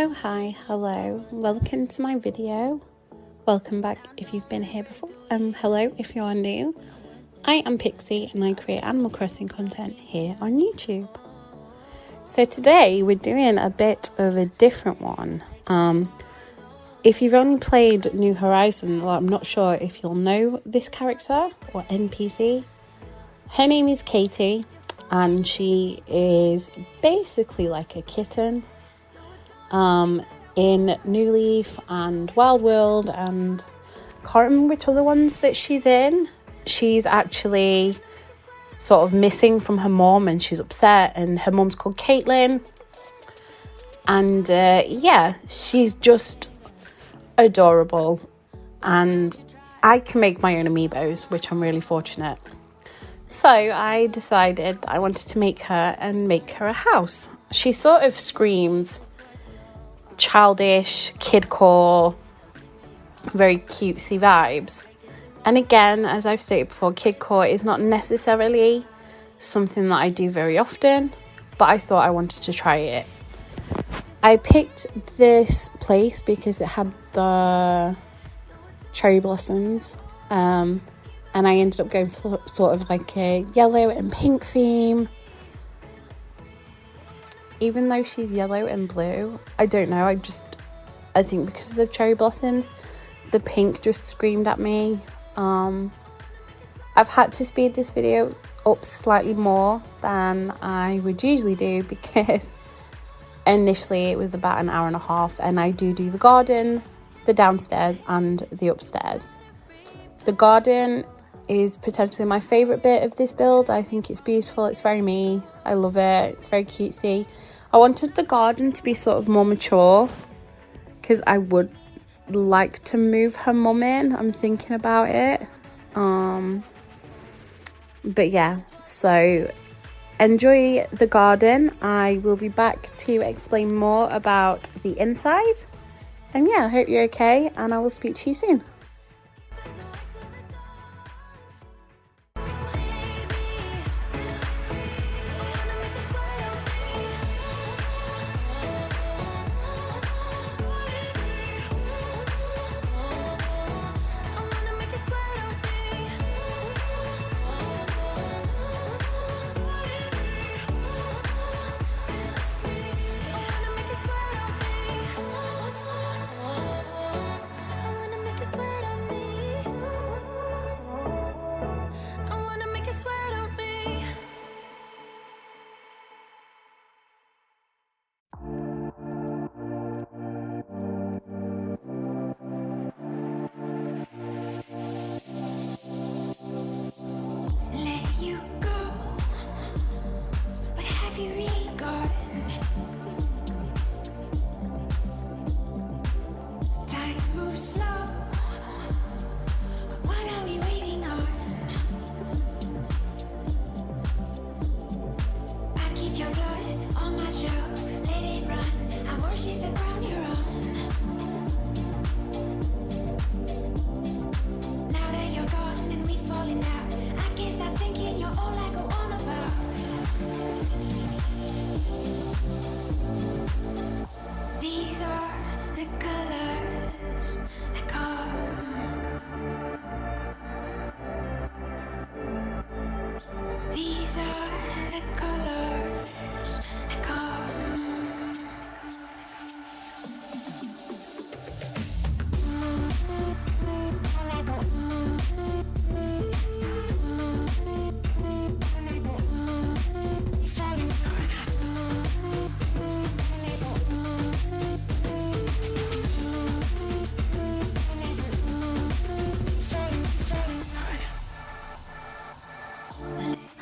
Oh hi, hello, welcome to my video. Welcome back if you've been here before, hello if you're new. I am Pixie and I create Animal Crossing content here on YouTube. So today we're doing a bit of a different one. If you've only played New Horizons, well, I'm not sure if you'll know this character or NPC. Her name is Katie and she is basically like a kitten. In New Leaf and Wild World, and can't remember which other ones that she's in. She's actually sort of missing from her mom and she's upset, and her mom's called Caitlin. And yeah, she's just adorable, and I can make my own amiibos, which I'm really fortunate. So I decided I wanted to make her and make her a house. She sort of screams childish, kidcore, very cutesy vibes. And again, as I've stated before, kidcore is not necessarily something that I do very often, but I thought I wanted to try it. I picked this place because it had the cherry blossoms, and I ended up going for sort of like a yellow and pink theme. Even though she's yellow and blue, I don't know, I think because of the cherry blossoms, the pink just screamed at me. I've had to speed this video up slightly more than I would usually do because initially it was about an hour and a half, and I do the garden, the downstairs and the upstairs. The garden is potentially my favourite bit of this build. I think it's beautiful, it's very me, I love it, it's very cutesy. I wanted the garden to be sort of more mature because I would like to move her mum in. I'm thinking about it. But yeah, so enjoy the garden. I will be back to explain more about the inside. And yeah, I hope you're okay and I will speak to you soon.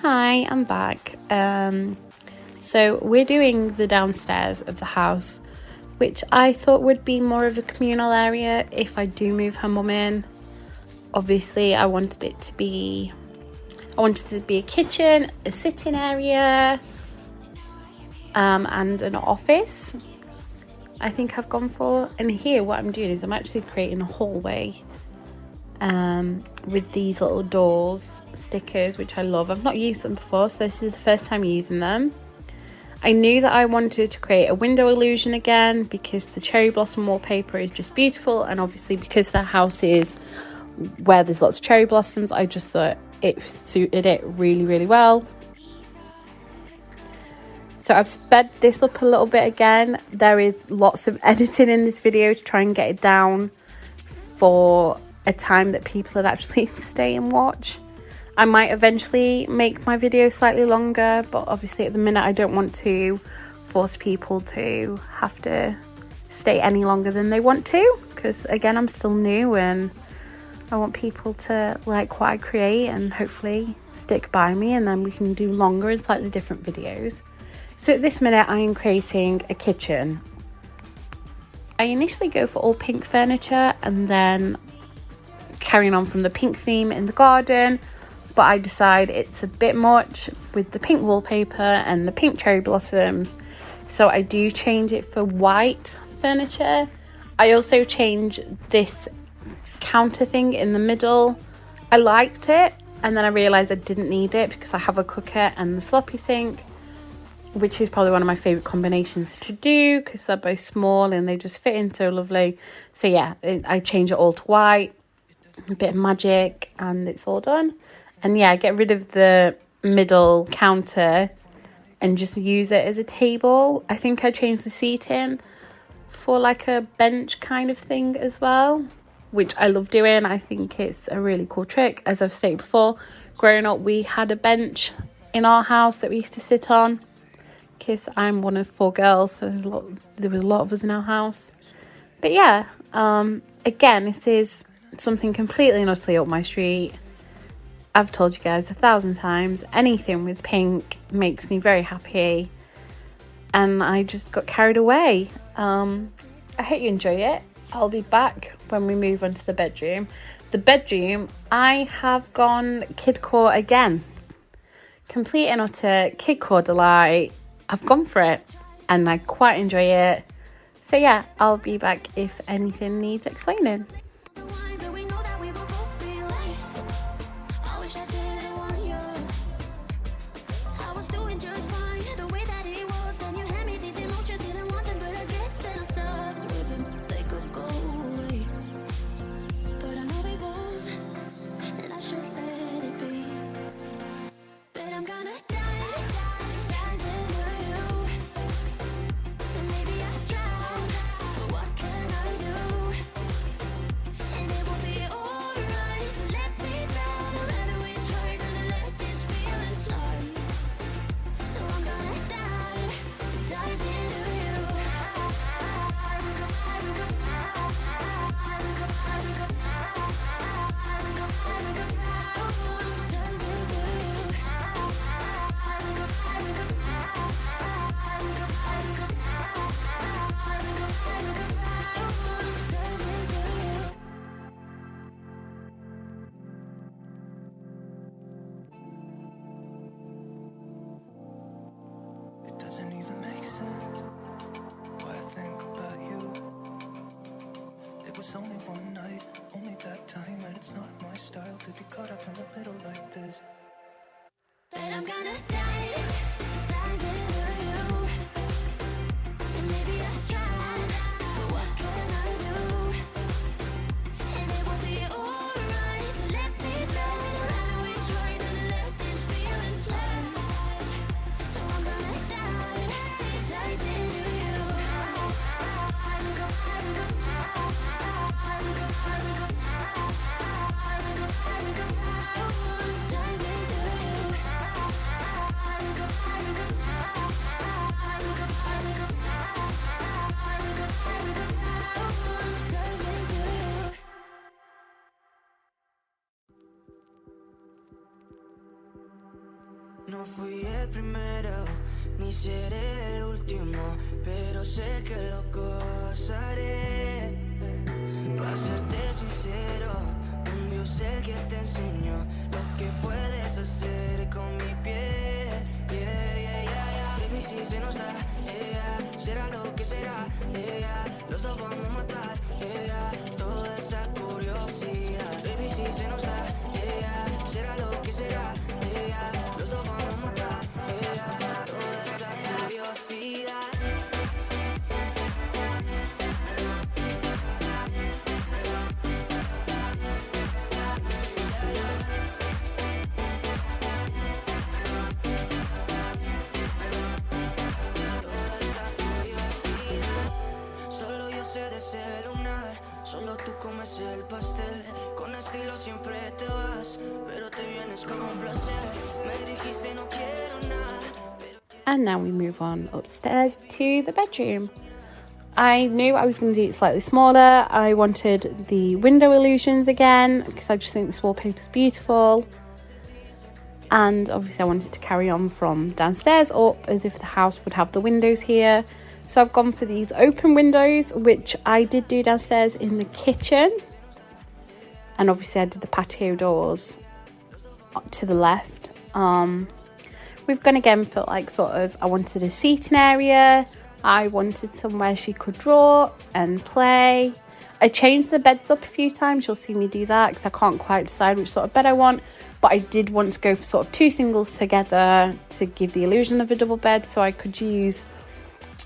Hi, I'm back. So we're doing the downstairs of the house, which I thought would be more of a communal area if I do move her mum in. Obviously, I wanted it to be a kitchen, a sitting area, and an office. I think I've gone for. And here, what I'm doing is I'm actually creating a hallway, with these little doors stickers, which I love. I've not used them before, so this is the first time using them. I knew that I wanted to create a window illusion again because the cherry blossom wallpaper is just beautiful, and obviously because the house is where there's lots of cherry blossoms, I just thought it suited it really, really well. So I've sped this up a little bit again. There is lots of editing in this video to try and get it down for a time that people would actually stay and watch. I might eventually make my video slightly longer, but obviously at the minute I don't want to force people to have to stay any longer than they want to, because again, I'm still new and I want people to like what I create and hopefully stick by me, and then we can do longer and slightly different videos. So at this minute I am creating a kitchen. I initially go for all pink furniture and then carrying on from the pink theme in the garden, but I decide it's a bit much with the pink wallpaper and the pink cherry blossoms, so I do change it for white furniture. I also change this counter thing in the middle. I liked it, and then I realised I didn't need it because I have a cooker and the sloppy sink, which is probably one of my favourite combinations to do because they're both small and they just fit in so lovely. So yeah, I change it all to white, a bit of magic, and it's all done. And yeah, get rid of the middle counter and just use it as a table. I think I changed the seating for like a bench kind of thing as well, which I love doing. I think it's a really cool trick. As I've stated before, growing up we had a bench in our house that we used to sit on because I'm one of 4 girls, so there was a lot of us in our house. But yeah, again, it is something completely and utterly up my street. I've told you guys 1,000 times, anything with pink makes me very happy, and I just got carried away. I hope you enjoy it. I'll be back when we move on to the bedroom. The bedroom, I have gone kidcore again. Complete and utter kidcore delight. I've gone for it and I quite enjoy it. So yeah, I'll be back if anything needs explaining. Only one night, only that time, and it's not my style to be caught up in the middle like this. But I'm gonna dive into you. And maybe I tried, but what can I do? And it will be alright, so let me know. Rather we try than let this feeling slide. So I'm gonna dive into you. No fui el primero, ni seré el último, pero sé que lo gozaré. Para serte sincero, un Dios el que te enseñó lo que puedes hacer con mi piel. Yeah, yeah, yeah, yeah. Baby, si se nos da, yeah, será lo que será, yeah, los dos vamos a matar, yeah, toda esa curiosidad. Baby, si se nos da, yeah, será lo que será, yeah, los dos vamos a matar, yeah, toda esa curiosidad. ese lunar. Solo tú comes el pastel. Con estilo siempre te vas, pero te vienes con un placer. Me dijiste no quiero nada. And now we move on upstairs to the bedroom. I knew I was going to do it slightly smaller. I wanted the window illusions again because I just think this wallpaper is beautiful. And obviously I wanted to carry on from downstairs up as if the house would have the windows here. So I've gone for these open windows, which I did do downstairs in the kitchen. And obviously I did the patio doors to the left. We've gone again for like sort of, I wanted a seating area. I wanted somewhere she could draw and play. I changed the beds up a few times. You'll see me do that because I can't quite decide which sort of bed I want. But I did want to go for sort of 2 singles together to give the illusion of a double bed, so I could use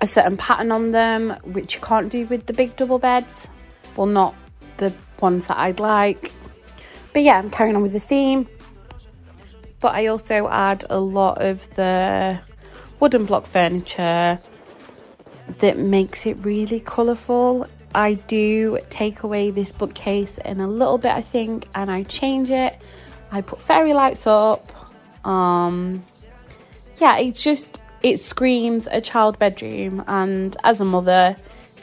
a certain pattern on them, which you can't do with the big double beds. Well, not the ones that I'd like. But yeah, I'm carrying on with the theme. But I also add a lot of the wooden block furniture that makes it really colourful. I do take away this bookcase in a little bit, I think, and I change it. I put fairy lights up. Yeah, it screams a child bedroom, and as a mother,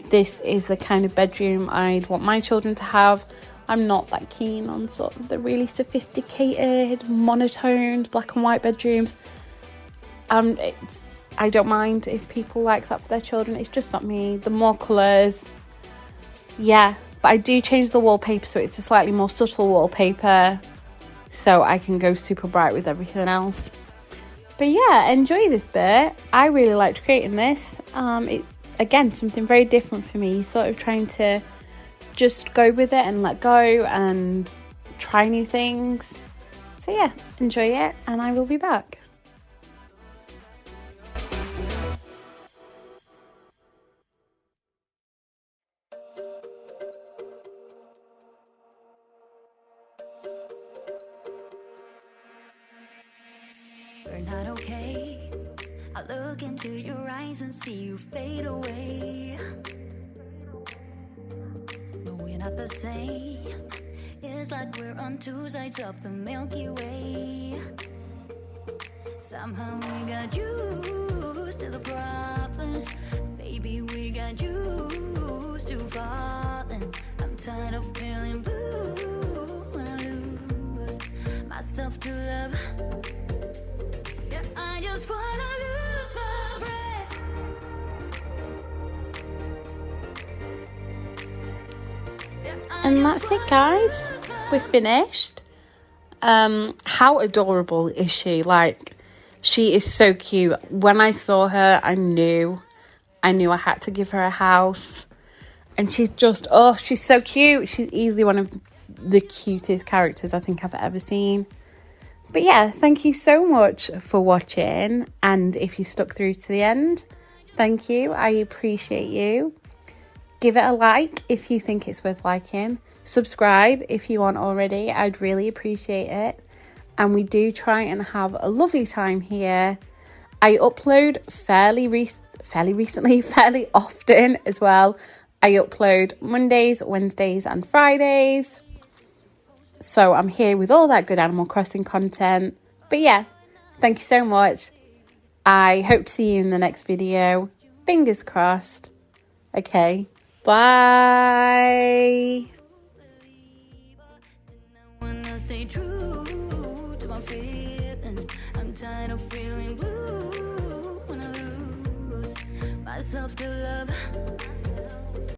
this is the kind of bedroom I'd want my children to have. I'm not that keen on sort of the really sophisticated, monotoned black and white bedrooms. I don't mind if people like that for their children. It's just not me. The more colours, yeah. But I do change the wallpaper so it's a slightly more subtle wallpaper, so I can go super bright with everything else. But yeah, enjoy this bit. I really liked creating this. It's, again, something very different for me, sort of trying to just go with it and let go and try new things. So yeah, enjoy it, and I will be back. We're not okay. I look into your eyes and see you fade away. But we're not the same. It's like we're on 2 sides of the Milky Way. Somehow we got used to the problems. Baby, we got used to falling. I'm tired of feeling blue when I lose myself to love. Yeah, I just wanna lose my breath. And that's it, guys. We're finished. How adorable is she? Like, she is so cute. When I saw her, I knew I had to give her a house. And she's just, oh, she's so cute. She's easily one of the cutest characters I think I've ever seen. But yeah, thank you so much for watching. And if you stuck through to the end, thank you. I appreciate you. Give it a like if you think it's worth liking. Subscribe if you aren't already. I'd really appreciate it. And we do try and have a lovely time here. I upload fairly often as well. I upload Mondays, Wednesdays and Fridays. So I'm here with all that good Animal Crossing content. But yeah, thank you so much. I hope to see you in the next video. Fingers crossed. Okay, bye. Stay true to my feelings. I'm tired of feeling blue when I lose myself to love.